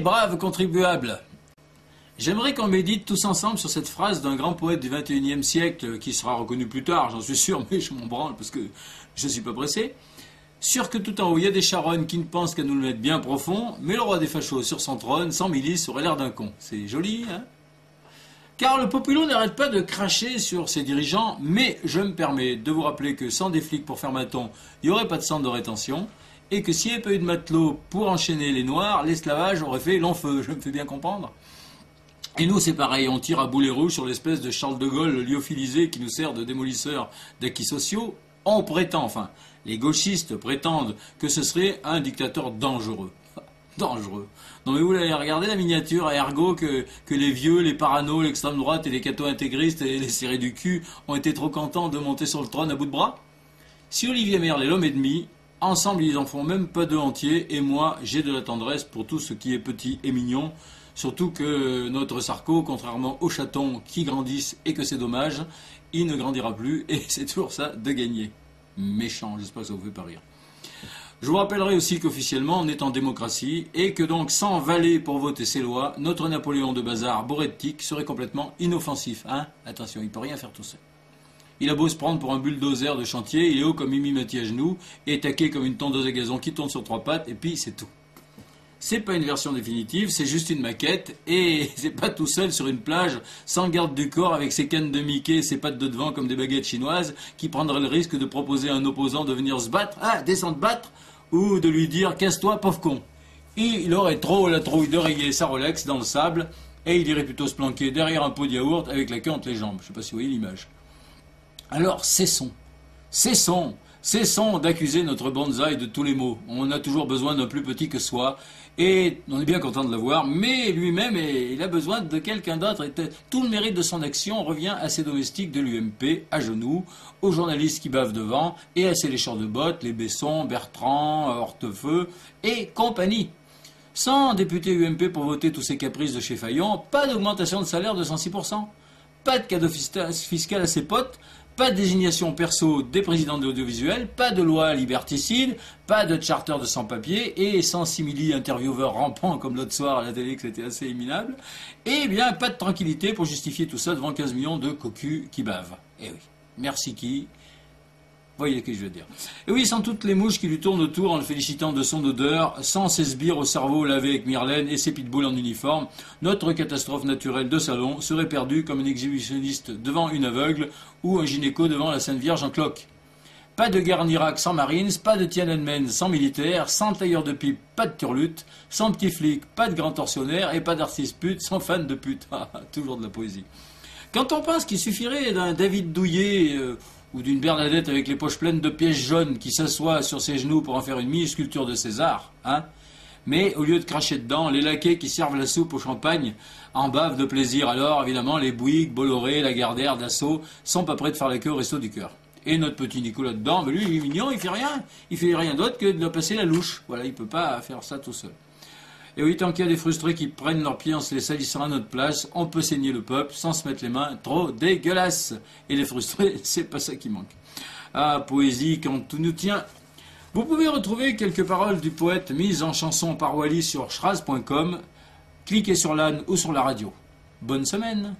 braves contribuables, j'aimerais qu'on médite tous ensemble sur cette phrase d'un grand poète du XXIe siècle qui sera reconnu plus tard, j'en suis sûr, mais je m'en branle parce que je ne suis pas pressé. Sûr que tout en haut, il y a des charognes qui ne pensent qu'à nous le mettre bien profond, mais le roi des fachos sur son trône, sans milice, aurait l'air d'un con. C'est joli, hein? Car le populo n'arrête pas de cracher sur ses dirigeants, mais je me permets de vous rappeler que sans des flics pour faire maton, il n'y aurait pas de centre de rétention, et que s'il n'y avait pas eu de matelots pour enchaîner les noirs, l'esclavage aurait fait long feu, je me fais bien comprendre. Et nous, c'est pareil, on tire à boulet rouge sur l'espèce de Charles de Gaulle lyophilisé qui nous sert de démolisseur d'acquis sociaux. On prétend, enfin, les gauchistes prétendent que ce serait un dictateur dangereux. Dangereux. Non mais vous l'avez regardé la miniature à ergo que les vieux, les paranos, l'extrême droite et les cathos intégristes et les serrés du cul ont été trop contents de monter sur le trône à bout de bras? Si Olivier Merle est l'homme et demi, ensemble ils en font même pas deux entiers, et moi j'ai de la tendresse pour tout ce qui est petit et mignon, surtout que notre Sarko, contrairement aux chatons qui grandissent et que c'est dommage, il ne grandira plus et c'est toujours ça de gagner. Méchant, j'espère que ça vous fait pas rire. Je vous rappellerai aussi qu'officiellement on est en démocratie et que donc sans valer pour voter ces lois, notre Napoléon de bazar bourré de tiques serait complètement inoffensif. Hein? Attention, il peut rien faire tout seul. Il a beau se prendre pour un bulldozer de chantier, il est haut comme Mimi Mati à genoux et taqué comme une tondeuse à gazon qui tourne sur trois pattes et puis c'est tout. C'est pas une version définitive, c'est juste une maquette et c'est pas tout seul sur une plage sans garde du corps avec ses cannes de Mickey et ses pattes de devant comme des baguettes chinoises qui prendrait le risque de proposer à un opposant de venir se battre, descendre battre, ou de lui dire casse-toi pauvre con. Il aurait trop la trouille de rayer sa Rolex dans le sable et il irait plutôt se planquer derrière un pot de yaourt avec la queue entre les jambes. Je sais pas si vous voyez l'image. Alors cessons d'accuser notre bonsaï de tous les maux. On a toujours besoin d'un plus petit que soi, et on est bien content de le voir, mais lui-même, il a besoin de quelqu'un d'autre, et tout le mérite de son action revient à ses domestiques de l'UMP, à genoux, aux journalistes qui bavent devant, et à ses lécheurs de bottes, les Besson, Bertrand, Hortefeux, et compagnie. Sans député UMP pour voter tous ces caprices de chez Fayon, pas d'augmentation de salaire de 106%, pas de cadeau fiscal à ses potes, pas de désignation perso des présidents de l'audiovisuel, pas de loi liberticide, pas de charter de sans-papiers et 106 milli intervieweurs rampants comme l'autre soir à la télé que c'était assez éminable, et bien pas de tranquillité pour justifier tout ça devant 15 millions de cocus qui bavent. Eh oui, merci qui? Voyez ce que je veux dire. Et oui, sans toutes les mouches qui lui tournent autour en le félicitant de son odeur, sans ses sbires au cerveau lavé avec Myrlène et ses pitbulls en uniforme, notre catastrophe naturelle de salon serait perdue comme un exhibitionniste devant une aveugle ou un gynéco devant la Sainte Vierge en cloque. Pas de guerre en Irak sans Marines, pas de Tiananmen sans militaires, sans tailleur de pipe, pas de turlute, sans petit flic, pas de grand tortionnaire et pas d'artiste pute sans fan de pute. Toujours de la poésie. Quand on pense qu'il suffirait d'un David Douillet ou d'une Bernadette avec les poches pleines de pièces jaunes qui s'assoit sur ses genoux pour en faire une mini-sculpture de César, hein. Mais au lieu de cracher dedans, les laquais qui servent la soupe au champagne en bavent de plaisir. Alors, évidemment, les Bouygues, Bolloré, Lagardère, Dassault sont pas prêts de faire la queue au resto du cœur. Et notre petit Nicolas dedans, mais lui, il est mignon, il fait rien d'autre que de passer la louche. Voilà, il peut pas faire ça tout seul. Et oui, tant qu'il y a des frustrés qui prennent leurs pieds en se les salissant à notre place, on peut saigner le peuple sans se mettre les mains trop dégueulasses. Et les frustrés, c'est pas ça qui manque. Ah, poésie, quand tout nous tient. Vous pouvez retrouver quelques paroles du poète mises en chanson par Wally sur schraz.com. Cliquez sur l'âne ou sur la radio. Bonne semaine!